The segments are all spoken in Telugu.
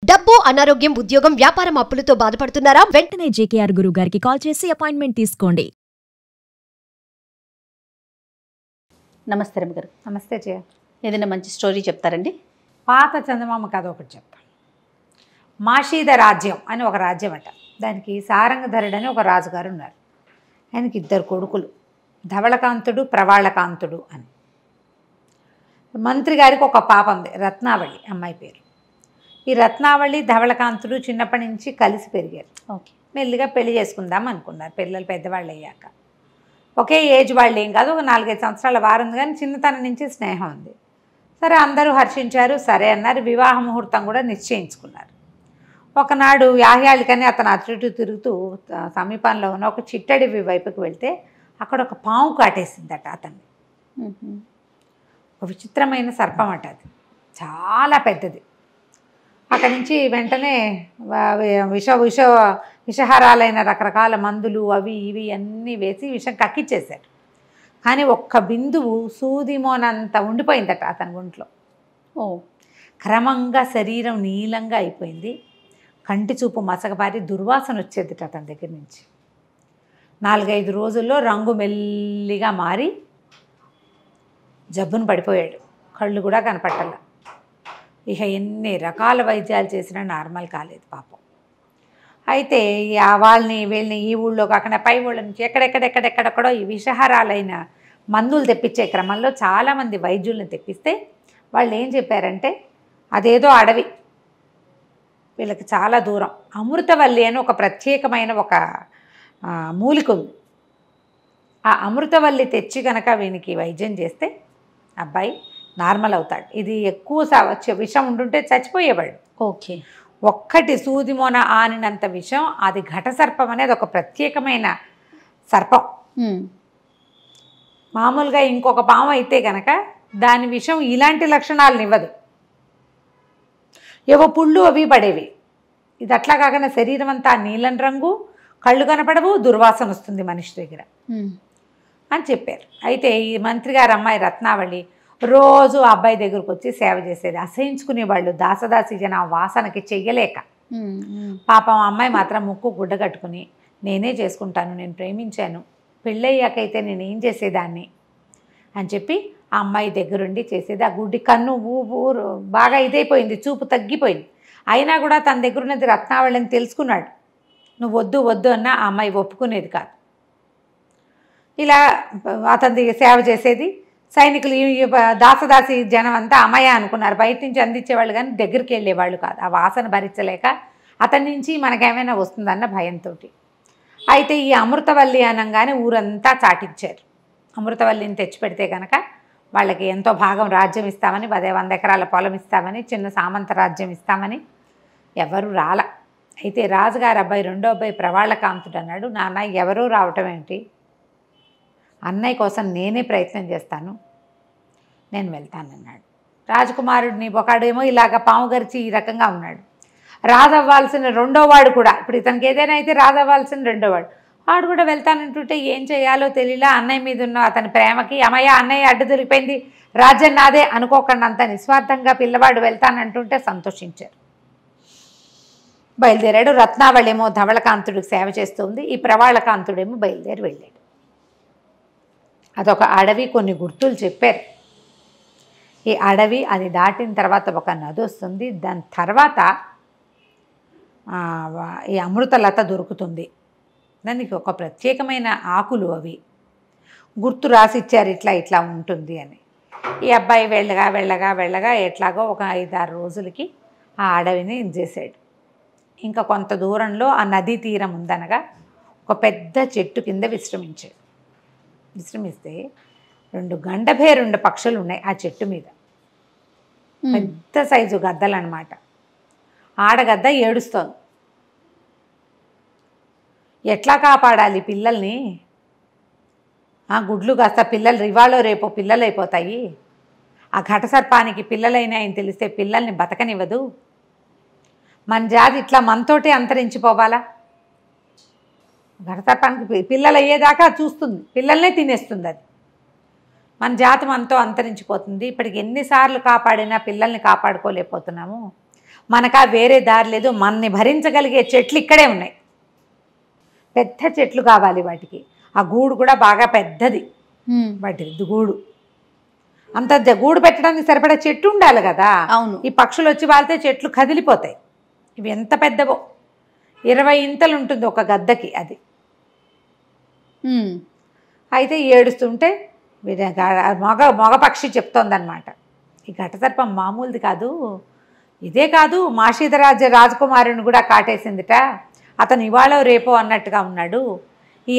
డబ్బు, అనారోగ్యం, ఉద్యోగం, వ్యాపారం అప్పులతో బాధపడుతున్నారా? వెంటనే జేకేఆర్ గురువు గారికి కాల్ చేసి అపాయింట్మెంట్ తీసుకోండి. నమస్తే రమ్య గారు. నమస్తే జయ. ఏదైనా మంచి స్టోరీ చెప్తారండి? పాత చందమామ కథ ఒకటి చెప్తాం. మాషీద రాజ్యం అని ఒక రాజ్యం అట. దానికి సారంగధరుడని ఒక రాజుగారు ఉన్నారు. ఆయనకి 2 కొడుకులు, ధవళకాంతుడు, ప్రవాళకాంతుడు అని. మంత్రి గారికి ఒక పాప ఉంది, రత్నావళి అమ్మాయి పేరు. ఈ రత్నావళి, ధవళకాంతుడు చిన్నప్పటి నుంచి కలిసి పెరిగారు. ఓకే. మెల్లిగా పెళ్లి చేసుకుందాం అనుకున్నారు. పిల్లలు పెద్దవాళ్ళు అయ్యాక ఒకే ఏజ్ వాళ్ళు ఏం కాదు, ఒక 4-5 సంవత్సరాల వారం, కానీ చిన్నతనం నుంచి స్నేహం ఉంది. సరే, అందరూ హర్షించారు, సరే అన్నారు. వివాహ ముహూర్తం కూడా నిశ్చయించుకున్నారు. ఒకనాడు యాహ్యాళికని అతను అటు ఇటు తిరుగుతూ సమీపంలో ఉన్న ఒక చిట్టడివి వైపుకి వెళ్తే అక్కడ ఒక పాము కాటేసిందట అతన్ని. ఒక విచిత్రమైన సర్పం అట, అది చాలా పెద్దది. అక్కడి నుంచి వెంటనే విషహారాలైన రకరకాల మందులు అవి ఇవి అన్నీ వేసి విషం కక్కిచ్చేశారు. కానీ ఒక్క బిందువు సూదిమోనంత ఉండిపోయిందట అతని ఒంట్లో. క్రమంగా శరీరం నీలంగా అయిపోయింది. కంటి చూపు మసకబారి దుర్వాసన వచ్చేదిట అతని దగ్గర నుంచి. 4-5 రోజుల్లో రంగు మెల్లిగా మారి జబ్బును పడిపోయాడు. కళ్ళు కూడా కనపట్టాల. ఇక ఎన్ని రకాల వైద్యాలు చేసినా నార్మల్ కాలేదు పాపం. అయితే వీళ్ళని ఈ ఊళ్ళో కాకుండా పై ఊళ్ళ నుంచి ఎక్కడెక్కడెక్కడెక్కడెక్కడో ఈ విషహారాలైన మందులు తెప్పించే క్రమంలో చాలామంది వైద్యుల్ని తెప్పిస్తే వాళ్ళు ఏం చెప్పారంటే, అదేదో అడవి, వీళ్ళకి చాలా దూరం అమృతవల్లి అని ఒక ప్రత్యేకమైన ఒక మూలిక ఉంది. ఆ అమృతవల్లి తెచ్చి కనుక వీనికి వైద్యం చేస్తే అబ్బాయి నార్మల్ అవుతాడు. ఇది ఎక్కువ విషం ఉండుంటే చచ్చిపోయేవాడు. ఓకే. ఒక్కటి సూదిమోన ఆనినంత విషం, అది ఘట సర్పం అనేది ఒక ప్రత్యేకమైన సర్పం. మామూలుగా ఇంకొక పాము అయితే కనుక దాని విషం ఇలాంటి లక్షణాలను ఇవ్వదు, ఏవో పుళ్ళు అవి పడేవి. ఇది అట్లా కాకుండా శరీరం అంతా నీలం రంగు, కళ్ళు కనపడవు, దుర్వాసన వస్తుంది మనిషి దగ్గర అని చెప్పారు. అయితే ఈ మంత్రి గారి అమ్మాయి రత్నావళి రోజు ఆ అబ్బాయి దగ్గరకు వచ్చి సేవ చేసేది. అసహించుకునేవాళ్ళు దాసదాసి జన వాసనకి చెయ్యలేక. పాపం అమ్మాయి మాత్రం ముక్కు గుడ్డ కట్టుకుని, నేనే చేసుకుంటాను, నేను ప్రేమించాను, పెళ్ళయ్యాకైతే నేను ఏం చేసేదాన్ని అని చెప్పి ఆ అమ్మాయి దగ్గరుండి చేసేది. ఆ గుడ్డి కన్ను ఊరు బాగా ఇదైపోయింది, చూపు తగ్గిపోయింది. అయినా కూడా తన దగ్గరున్నది రత్నావళిని తెలుసుకున్నాడు. నువ్వు వద్దు వద్దు అన్నా ఆ అమ్మాయి ఒప్పుకునేది కాదు. ఇలా అతని సేవ చేసేది. సైనికులు దాసదాసి జనం అంతా అమ్మాయి అనుకున్నారు. బయట నుంచి అందించేవాళ్ళు కానీ దగ్గరికి వెళ్ళేవాళ్ళు కాదు, ఆ వాసన భరించలేక అతని నుంచి మనకేమైనా వస్తుందన్న భయంతో. అయితే ఈ అమృతవల్లి అనగానే ఊరంతా చాటించారు. అమృతవల్లిని తెచ్చిపెడితే కనుక వాళ్ళకి ఎంతో భాగం రాజ్యం ఇస్తామని, 100 ఎకరాల పొలం ఇస్తామని, చిన్న సామంత రాజ్యం ఇస్తామని. ఎవరు రాల. అయితే రాజుగారి అబ్బాయి, రెండో అబ్బాయి ప్రవాళకాంతుడు అన్నాడు, నాన్న ఎవరూ రావటం ఏమిటి, అన్నయ్య కోసం నేనే ప్రయత్నం చేస్తాను, నేను వెళ్తానన్నాడు. రాజకుమారుడిని ఒకడేమో ఇలాగ పాము గరిచి ఈ రకంగా ఉన్నాడు. రాజవ్వాల్సిన రెండోవాడు కూడా, ఇప్పుడు ఇతనికి ఏదైనా అయితే రాజవ్వాల్సిన రెండోవాడు, వాడు కూడా వెళ్తానంటుంటే ఏం చేయాలో తెలియలా. అన్నయ్య మీద ఉన్న అతని ప్రేమకి, అమ్మయ్య అన్నయ్య అడ్డు దొరికిపోయింది, రాజ్యం నాదే అనుకోకుండా అంత నిస్వార్థంగా పిల్లవాడు వెళ్తానంటుంటే సంతోషించారు. బయలుదేరాడు. రత్నావళేమో ధవళకాంతుడికి సేవ చేస్తుంది, ఈ ప్రవాళకాంతుడేమో బయలుదేరి వెళ్ళాడు. అదొక అడవి, కొన్ని గుర్తులు చెప్పారు. ఈ అడవి అది దాటిన తర్వాత ఒక నది వస్తుంది. దాని తర్వాత ఈ అమృతలత దొరుకుతుంది. దానికి ఒక ప్రత్యేకమైన ఆకులు, అవి గుర్తు రాసిచ్చారు, ఇట్లా ఇట్లా ఉంటుంది అని. ఈ అబ్బాయి వెళ్ళగా వెళ్ళగా వెళ్ళగా ఎట్లాగో ఒక 5-6 రోజులకి ఆ అడవిని చేశాడు. ఇంకా కొంత దూరంలో ఆ నదీ తీరం ఉందనగా ఒక పెద్ద చెట్టు కింద విశ్రమించాడు. విశ్రమిస్తే 2 గండభేరుండ పక్షులు ఉన్నాయి ఆ చెట్టు మీద. పెద్ద సైజు గద్దలు అన్నమాట. ఆడగద్ద ఏడుస్తోంది. ఎట్లా కాపాడాలి పిల్లల్ని, ఆ గుడ్లు కాస్త పిల్లలు ఇవాళో రేపో పిల్లలు అయిపోతాయి, ఆ ఘటసర్పానికి పిల్లలైనాయని తెలిస్తే పిల్లల్ని బతకనివ్వదు, మన జాతి ఇట్లా మనతోటే అంతరించిపోవాలా, ఘటసర్పానికి పిల్లలు అయ్యేదాకా చూస్తుంది, పిల్లల్నే తినేస్తుంది, అది మన జాతి మనతో అంతరించిపోతుంది. ఇప్పటికి ఎన్నిసార్లు కాపాడినా పిల్లల్ని కాపాడుకోలేకపోతున్నాము, మనకా వేరే దారి లేదు, మనని భరించగలిగే చెట్లు ఇక్కడే ఉన్నాయి. పెద్ద చెట్లు కావాలి వాటికి. ఆ గూడు కూడా బాగా పెద్దది, వాటి గూడు అంత గూడు పెట్టడానికి సరిపడా చెట్టు ఉండాలి కదా. అవును. ఈ పక్షులు వచ్చి వాళ్తే చెట్లు కదిలిపోతాయి. ఇవి ఎంత పెద్దవో, 20 ఇంతలు ఉంటుంది ఒక గద్దకి అది. అయితే ఏడుస్తుంటే మగ పక్షి చెప్తోందనమాట, ఈ ఘటసర్పం మామూలుది కాదు, ఇదే కాదు రాజకుమారుని కూడా కాటేసిందిట, అతను ఇవాళో రేపో అన్నట్టుగా ఉన్నాడు. ఈ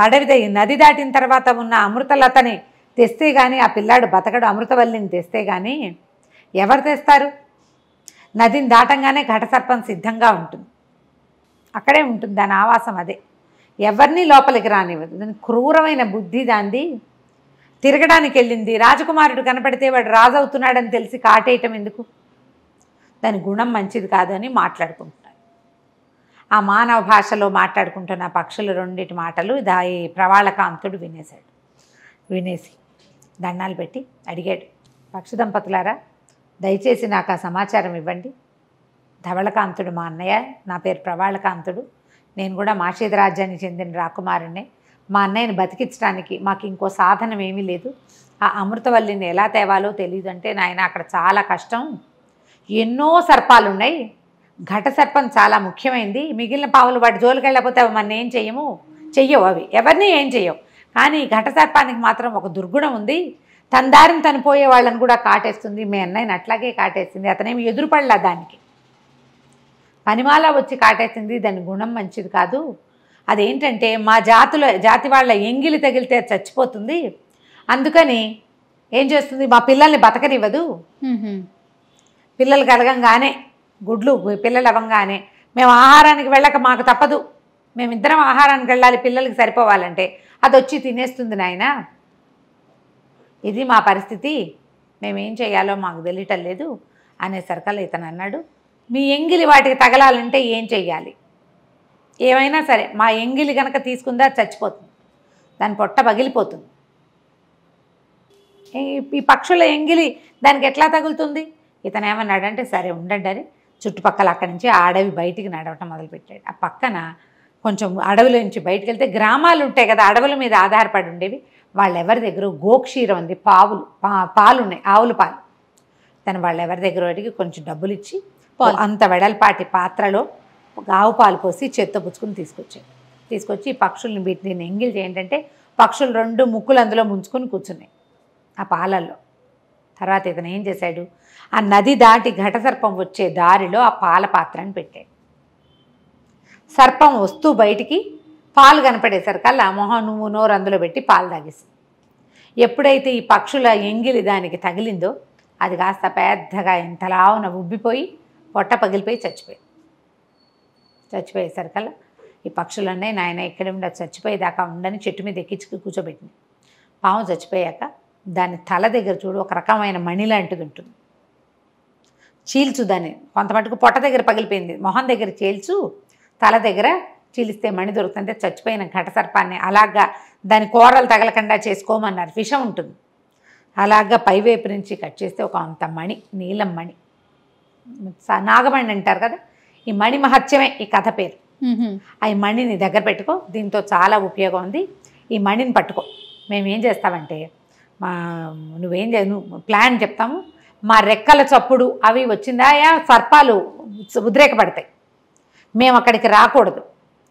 అడవి నది దాటిన తర్వాత ఉన్న అమృతలతని తెస్తే కానీ ఆ పిల్లాడు బతకడు, అమృతవల్లిని తెస్తే కానీ ఎవరు తెస్తారు? నదిని దాటంగానే ఘటసర్పం సిద్ధంగా ఉంటుంది, అక్కడే ఉంటుంది, దాని ఆవాసం అదే, ఎవరిని లోపలికి రానివ్వదు. దాని క్రూరమైన బుద్ధి దాంది. తిరగడానికి వెళ్ళింది, రాజకుమారుడు కనపడితే వాడు రాజు అవుతున్నాడని తెలిసి కాటేయటం ఎందుకు? దాని గుణం మంచిది కాదని మాట్లాడుకుంటున్నారు. ఆ మానవ భాషలో మాట్లాడుకుంటున్న పక్షులు రెండిటి మాటలు ఈ ప్రవాళకాంతుడు వినేశాడు. వినేసి దండాలు పెట్టి అడిగాడు, పక్షి దంపతులారా, దయచేసి నాకు ఆ సమాచారం ఇవ్వండి. ధవళకాంతుడు మా అన్నయ్య, నా పేరు ప్రవాళకాంతుడు, నేను కూడా మాషేద రాజ్యానికి చెందిన రాకుమారుణ్ణే. మా అన్నయ్యని బతికించడానికి మాకు ఇంకో సాధనం ఏమీ లేదు. ఆ అమృతవల్లిని ఎలా తేవాలో తెలియదు. అంటే నాయన అక్కడ చాలా కష్టం, ఎన్నో సర్పాలు ఉన్నాయి, ఘటసర్పం చాలా ముఖ్యమైనది, మిగిలిన పావులు వాటి జోలికి వెళ్ళకపోతే అవి మన ఏం చెయ్యవు, అవి ఎవరిని ఏం చెయ్యవు. కానీ ఘటసర్పానికి మాత్రం ఒక దుర్గుణం ఉంది, తన దారిని తను పోయే వాళ్ళని కూడా కాటేస్తుంది. మీ అన్నయ్యని అట్లాగే కాటేసింది, అతనేమి ఎదురుపడలా, దానికి పనిమాల వచ్చి కాటేసింది. దాని గుణం మంచిది కాదు. అదేంటంటే మా జాతి వాళ్ళ ఎంగిలి తగిలితే చచ్చిపోతుంది, అందుకని ఏం చేస్తుంది, మా పిల్లల్ని బతకనివ్వదు. పిల్లలు కలగంగానే గుడ్లు పిల్లలు అవ్వగానే మేము ఆహారానికి వెళ్ళక మాకు తప్పదు, మేమిద్దరం ఆహారానికి వెళ్ళాలి పిల్లలకి సరిపోవాలంటే, అది వచ్చి తినేస్తుంది నాయన, ఇది మా పరిస్థితి, మేమేం చేయాలో మాకు తెలియటం లేదు అనేసరికల్లా ఇతను అన్నాడు, మీ ఎంగిలి వాటికి తగలాలంటే ఏం చెయ్యాలి? ఏమైనా సరే మా ఎంగిలి కనుక తీసుకుందా చచ్చిపోతుంది, దాని పొట్ట పగిలిపోతుంది. ఈ పక్షుల ఎంగిలి దానికి ఎట్లా తగులుతుంది? ఇతను ఏమన్నాడంటే సరే ఉండండి అని చుట్టుపక్కల అక్కడి నుంచి ఆ అడవి బయటికి నడవటం మొదలుపెట్టాడు. ఆ పక్కన కొంచెం అడవిలో నుంచి బయటికి వెళ్తే గ్రామాలు ఉంటాయి కదా, అడవుల మీద ఆధారపడి ఉండేవి, వాళ్ళెవరి దగ్గర గోక్షీరం ఉంది, పాలు ఉన్నాయి, ఆవుల పాలు. తను వాళ్ళెవరి దగ్గర అడిగి కొంచెం డబ్బులు ఇచ్చి అంత వెడల్పాటి పాత్రలో ఆవు పాలు పోసి చేత్తో పుచ్చుకుని తీసుకొచ్చి ఈ పక్షుల్ని వీటిని ఎంగిల్ ఏంటంటే పక్షులు 2 ముక్కులు అందులో ముంచుకొని కూర్చున్నాయి ఆ పాలల్లో. తర్వాత ఇతను ఏం చేశాడు, ఆ నది దాటి ఘటసర్పం వచ్చే దారిలో ఆ పాల పాత్రని పెట్టాడు. సర్పం వస్తూ బయటికి పాలు కనపడేసరికల్లా మొహం నువ్వు నోరు అందులో పెట్టి పాలు తాగేసింది. ఎప్పుడైతే ఈ పక్షుల ఎంగిలి దానికి తగిలిందో అది కాస్త పెద్దగా ఇంతలావున ఉబ్బిపోయి పొట్ట పగిలిపోయి చచ్చిపోయేసరికల్లా ఈ పక్షులన్నీ నాయన ఇక్కడే ఉండి చచ్చిపోయేదాకా ఉండని చెట్టు మీద ఎక్కించి కూర్చోబెట్టింది. పాము చచ్చిపోయాక దాని తల దగ్గర చూడు ఒక రకమైన మణి లాంటిది ఉంటుంది, చీల్చు దాన్ని, కొంత మటుకు పొట్ట దగ్గర పగిలిపోయింది, మొహం దగ్గర చీల్చు, తల దగ్గర చీలిస్తే మణి దొరుకుతుంటే చచ్చిపోయిన ఘటసర్పాన్ని అలాగా దాని కూరలు తగలకుండా చేసుకోమన్నారు. విషం ఉంటుంది, అలాగా పైవైపు నుంచి కట్ చేస్తే ఒక అంత మణి, నీలం మణి, నాగమణి అంటారు కదా, ఈ మణి మహత్యమే ఈ కథ పేరు. ఆ మణిని దగ్గర పెట్టుకో, దీంతో చాలా ఉపయోగం ఉంది, ఈ మణిని పట్టుకో. మేమేం చేస్తామంటే నువ్వు ప్లాన్ చెప్తాము, మా రెక్కల చప్పుడు అవి వచ్చిందా సర్పాలు ఉద్రేకపడతాయి, మేము అక్కడికి రాకూడదు,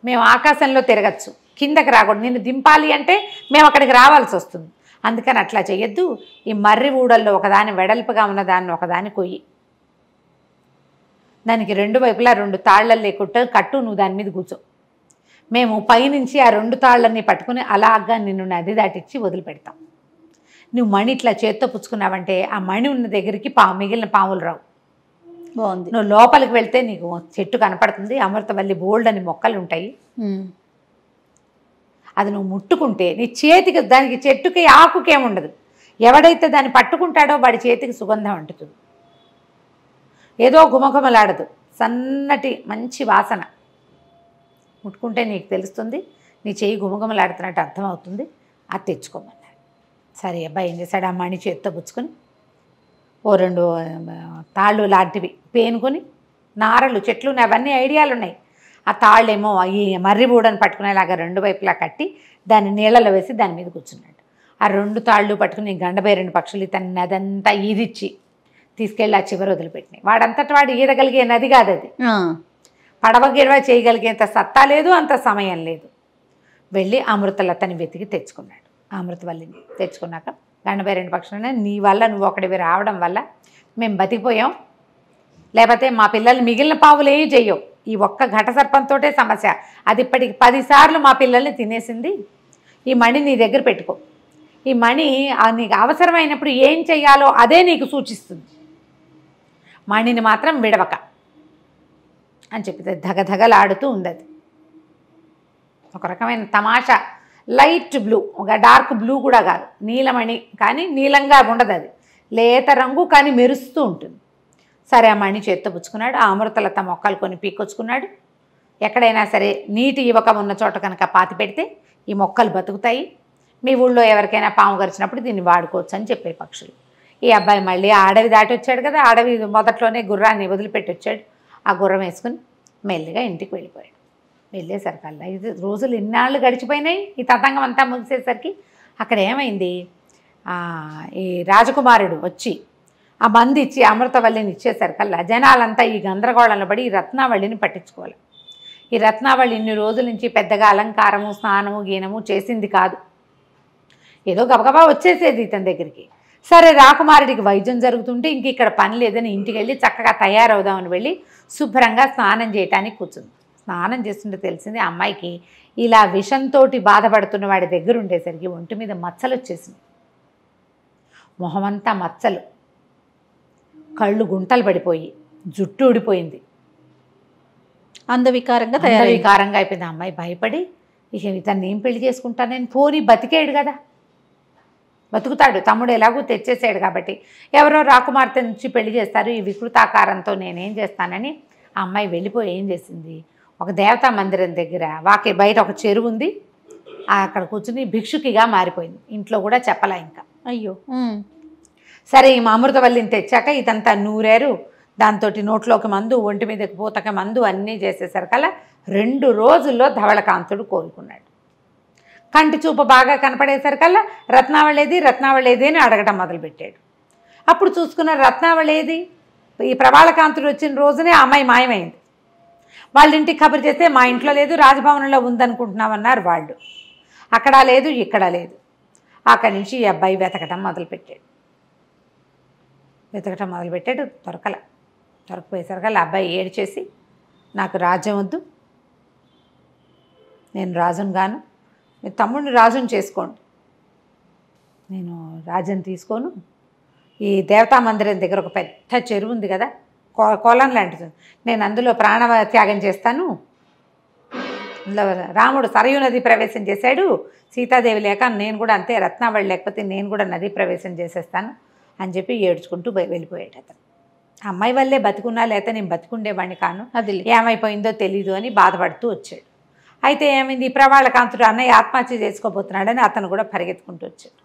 మేము ఆకాశంలో తిరగచ్చు, కిందకి రాకూడదు, నిన్ను దింపాలి అంటే మేము అక్కడికి రావాల్సి వస్తుంది, అందుకని అట్లా చేయొద్దు. ఈ మర్రి ఊడల్లో ఒకదాని వెడల్పుగా ఉన్న దాన్ని ఒకదాన్ని కొయ్యి, దానికి 2 వైపులా 2 తాళ్ళలు లేకుండా కట్టు, నువ్వు దాని మీద కూర్చో, మేము పైనుంచి ఆ 2 తాళ్ళని పట్టుకుని అలాగా నిన్ను నది దాటిచ్చి వదిలిపెడతాం. నువ్వు మణి ఇట్లా చేత్తో పుచ్చుకున్నావంటే ఆ మణి ఉన్న దగ్గరికి మిగిలిన పాములు రావు. బాగుంది. నువ్వు లోపలికి వెళ్తే నీకు చెట్టు కనపడుతుంది, అమృతవల్లి బోల్డ్ అని మొక్కలు ఉంటాయి, అది నువ్వు ముట్టుకుంటే నీ చేతికి దానికి చెట్టుకి ఆకుకేముండదు, ఎవడైతే దాన్ని పట్టుకుంటాడో వాడి చేతికి సుగంధం అంటుతుంది, ఏదో గుమగుమలాడదు, సన్నటి మంచి వాసన, ముట్టుకుంటే నీకు తెలుస్తుంది, నీ చెయ్యి గుమగుమలాడుతున్నట్టు అర్థమవుతుంది, అది తెచ్చుకోమన్నారు. సరే అబ్బాయి ఏం చేశాడు, ఆ మణి చేత్తో పుచ్చుకొని ఓ 2 తాళ్ళు లాంటివి పేనుకొని నారలు చెట్లు ఉన్నాయి, అవన్నీ ఐడియాలు ఉన్నాయి. ఆ తాళ్ళేమో ఈ మర్రి బూడని పట్టుకునేలాగా రెండు వైపులా కట్టి దాన్ని నీళ్ళలో వేసి దాని మీద కూర్చున్నాడు. ఆ రెండు తాళ్ళు పట్టుకుని గండబేరెండు పక్షులు తన అదంతా ఈదిచ్చి తీసుకెళ్ళి ఆ చివరి వదిలిపెట్టినాయి. వాడంతటి వాడు ఈదగలిగే నది కాదు అది. పడవ గిడవ చేయగలిగేంత సత్తా లేదు, అంత సమయం లేదు. వెళ్ళి అమృతలతని వెతికి తెచ్చుకున్నాడు. అమృతవల్లిని తెచ్చుకున్నాక గండబేరెండు పక్షులు, నీ వల్ల నువ్వు ఒకటివి రావడం వల్ల మేము బతికిపోయాం, లేకపోతే మా పిల్లల్ని మిగిలిన పావులు ఏమీ చెయ్యవు. ఈ ఒక్క ఘట సర్పంతోటే సమస్య, అది ఇప్పటికి 10 సార్లు మా పిల్లల్ని తినేసింది. ఈ మణి నీ దగ్గర పెట్టుకో, ఈ మణి నీకు అవసరమైనప్పుడు ఏం చెయ్యాలో అదే నీకు సూచిస్తుంది, మణిని మాత్రం విడవక అని చెప్పి ధగధగలాడుతూ ఉంది. అది ఒక రకమైన తమాషా, లైట్ బ్లూ, ఒక డార్క్ బ్లూ కూడా కాదు, నీలమణి కానీ నీలంగా ఉండదు, అది లేత రంగు కానీ మెరుస్తూ ఉంటుంది. సరే ఆ మణి చేత్తో పుచ్చుకున్నాడు. ఆ అమృతలత మొక్కలు కొన్ని పీక్కొచ్చుకున్నాడు. ఎక్కడైనా సరే నీటి యువకం ఉన్న చోట కనుక పాతి పెడితే ఈ మొక్కలు బతుకుతాయి, మీ ఊళ్ళో ఎవరికైనా పాము గరిచినప్పుడు దీన్ని వాడుకోవచ్చు అని చెప్పే పక్షులు. ఈ అబ్బాయి మళ్ళీ ఆ అడవి దాటి వచ్చాడు కదా, అడవి మొదట్లోనే గుర్రాన్ని వదిలిపెట్టి వచ్చాడు. ఆ గుర్రం వేసుకుని మెల్లిగా ఇంటికి వెళ్ళిపోయాడు. వెళ్ళేసరికల్లా 5 రోజులు ఇన్నాళ్ళు గడిచిపోయినాయి. ఈ తతంగం అంతా ముగిసేసరికి అక్కడ ఏమైంది, ఈ రాజకుమారుడు వచ్చి ఆ మంది ఇచ్చి అమృతవల్లిని ఇచ్చేసరికల్లా జనాలంతా ఈ గందరగోళంలో పడి ఈ రత్నావళిని పట్టించుకోవాలి. ఈ రత్నావళి ఇన్ని రోజుల నుంచి పెద్దగా అలంకారము, స్నానము, గీనము చేసింది కాదు, ఏదో గబగబా వచ్చేసేది ఇతని దగ్గరికి. సరే రాకుమారుడికి వైద్యం జరుగుతుంటే ఇంక ఇక్కడ పని లేదని ఇంటికి వెళ్ళి చక్కగా తయారవుదామని వెళ్ళి శుభ్రంగా స్నానం చేయటానికి కూర్చుంది. స్నానం చేస్తుంటే తెలిసింది ఆ అమ్మాయికి ఇలా విషంతో బాధపడుతున్న వాడి దగ్గర ఉండేసరికి ఒంటి మీద మచ్చలు వచ్చేసింది, మొహమంతా మచ్చలు, కళ్ళు గుంటలు పడిపోయి జుట్టు ఊడిపోయింది, అందవికారంగా అయిపోయింది. ఆ అమ్మాయి భయపడి ఇక ఇతన్ని ఏం పెళ్లి చేసుకుంటానని, పోనీ బతికేడు కదా, బతుకుతాడు, తమ్ముడు ఎలాగూ తెచ్చేసాడు కాబట్టి ఎవరో రాకుమార్తె నుంచి పెళ్లి చేస్తారు, ఈ వికృతాకారంతో నేనేం చేస్తానని ఆ అమ్మాయి వెళ్ళిపోయి ఏం చేసింది, ఒక దేవతా మందిరం దగ్గర బయట ఒక చెరువు ఉంది, అక్కడ కూర్చుని భిక్షుకిగా మారిపోయింది. ఇంట్లో కూడా చెప్పలా ఇంకా. అయ్యో. సరే ఈ అమృతవల్లిని తెచ్చాక ఇదంతా నూరారు, దాంతో నోట్లోకి మందు, ఒంటి మీదకి పూతక మందు అన్నీ చేసేసరికల్లా 2 రోజుల్లో ధవళకాంతుడు కోలుకున్నాడు. కంటి చూపు బాగా కనపడేసరికల్లా రత్నావళేది అని అడగటం మొదలుపెట్టాడు. అప్పుడు చూసుకున్న రత్నావళేది, ఈ ప్రవాళకాంతుడు వచ్చిన రోజునే ఆ అమ్మాయి మాయమైంది. వాళ్ళ ఇంటికి కబురు చేస్తే మా ఇంట్లో లేదు, రాజభవనంలో ఉందనుకుంటున్నామన్నారు వాళ్ళు. అక్కడ లేదు, ఇక్కడ లేదు. అక్కడి నుంచి ఈ అబ్బాయి వెతకటం మొదలుపెట్టాడు. దొరకపోయేసరికల్లా అబ్బాయి ఏడ్చేసి, నాకు రాజ్యం వద్దు, నేను రాజును గాను, మీ తమ్ముడిని రాజుని చేసుకోండి, నేను రాజ్యం తీసుకోను, ఈ దేవతా మందిరం దగ్గర ఒక పెద్ద చెరువు ఉంది కదా, కొలం లాంటిది, నేను అందులో ప్రాణత్యాగం చేస్తాను, అందులో రాముడు సరయూ నది ప్రవేశం చేశాడు, సీతాదేవి లేక నేను కూడా అంతే, రత్నావళి లేకపోతే నేను కూడా నది ప్రవేశం చేసేస్తాను అని చెప్పి ఏడ్చుకుంటూ వెళ్ళిపోయాడు అతను. అమ్మాయి వల్లే బతుకున్నా, లేకపోతే నేను బతుకుండేవాడిని కాను, అది ఏమైపోయిందో తెలీదు అని బాధపడుతూ వచ్చాడు. అయితే ఏమైంది, ఈ ప్రవాళకాంతుడు అన్నయ్య ఆత్మహత్య చేసుకోబోతున్నాడని అతను కూడా పరిగెత్తుకుంటూ వచ్చాడు.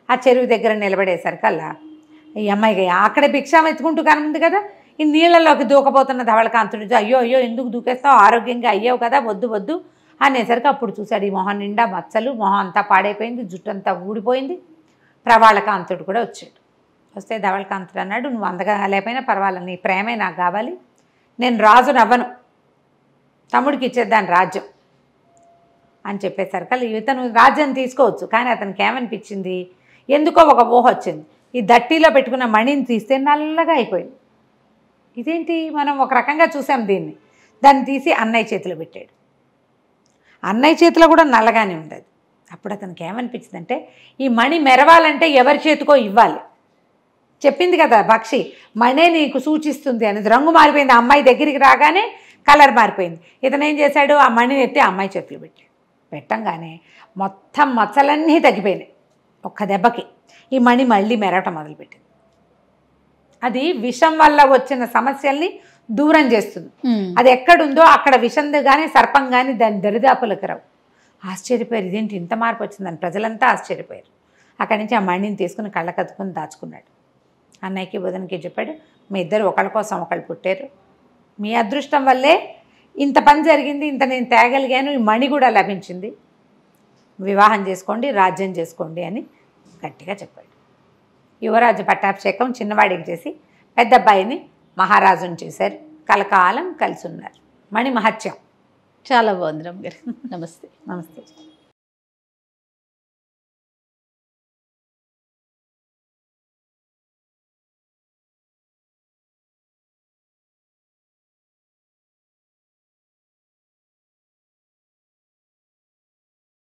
ఆ చెరువు దగ్గర నిలబడేసరికల్లా ఈ అమ్మాయికి అక్కడే భిక్షాం ఎత్తుకుంటూ కనుంది కదా, ఈ నీళ్ళలోకి దూకపోతున్న ధవళకాంతుడు, అయ్యో ఎందుకు దూకేస్తావు, ఆరోగ్యంగా అయ్యావు కదా, వద్దు అనేసరికి అప్పుడు చూశాడు ఈ మొహం నిండా మచ్చలు, మొహం అంతా పాడైపోయింది, జుట్టు అంతా ఊడిపోయింది. ప్రవాళకాంతుడు కూడా వచ్చాడు. వస్తే ధవళకాంతుడు అన్నాడు, నువ్వు అందగా లేకపోయినా పర్వాలేదు, నీ ప్రేమే నాకు కావాలి, నేను రాజును అవ్వను, తమ్ముడికి ఇచ్చేద్దాను రాజ్యం అని చెప్పేసరికి ఇతను రాజ్యం తీసుకోవచ్చు. కానీ అతనికి ఏమనిపించింది, ఎందుకో ఒక ఊహ వచ్చింది, ఈ దట్టిలో పెట్టుకున్న మణిని తీస్తే నల్లగా అయిపోయింది. ఇదేంటి, మనం ఒక రకంగా చూసాం దీన్ని, దాన్ని తీసి అన్నయ్య చేతిలో పెట్టాడు. అన్నయ్య చేతిలో కూడా నల్లగానే ఉంది అది. అప్పుడు అతనికి ఏమనిపించిందంటే, ఈ మణి మెరవాలంటే ఎవరి చేతికో ఇవ్వాలి, చెప్పింది కదా పక్షి, మణే నీకు సూచిస్తుంది అనేది. రంగు మారిపోయింది, ఆ అమ్మాయి దగ్గరికి రాగానే కలర్ మారిపోయింది. ఇతను ఏం చేశాడు, ఆ మణిని ఎత్తి ఆ అమ్మాయి చేతిలో పెట్టాడు. పెట్టంగానే మొత్తం మచ్చలన్నీ తగ్గిపోయినాయి ఒక్క దెబ్బకి. ఈ మణి మళ్ళీ మెరవటం మొదలుపెట్టింది. అది విషం వల్ల వచ్చిన సమస్యల్ని దూరం చేస్తుంది. అది ఎక్కడుందో అక్కడ విషం కానీ సర్పం కానీ దాని దరిదాపులకు రావు. ఆశ్చర్యపోయారు, ఇదేంటి ఇంత మార్పు వచ్చిందని ప్రజలంతా ఆశ్చర్యపోయారు. అక్కడి నుంచి ఆ మణిని తీసుకుని కళ్ళకద్దుకుని దాచుకున్నాడు. అన్నయ్యకి వదినకి చెప్పాడు, మీ ఇద్దరు ఒకళ్ళ కోసం ఒకళ్ళు పుట్టారు, మీ అదృష్టం వల్లే ఇంత పని జరిగింది, ఇంత నేను తేగలిగాను, ఈ మణి కూడా లభించింది, వివాహం చేసుకోండి, రాజ్యం చేసుకోండి అని గట్టిగా చెప్పాడు. యువరాజు పట్టాభిషేకం చిన్నవాడికి చేసి పెద్ద అబ్బాయిని మహారాజుని చేశారు. కలకాలం కలిసి ఉన్నారు. మణి మహత్యం. చాలా బాగుంది రమ్య గారు. నమస్తే. నమస్తే.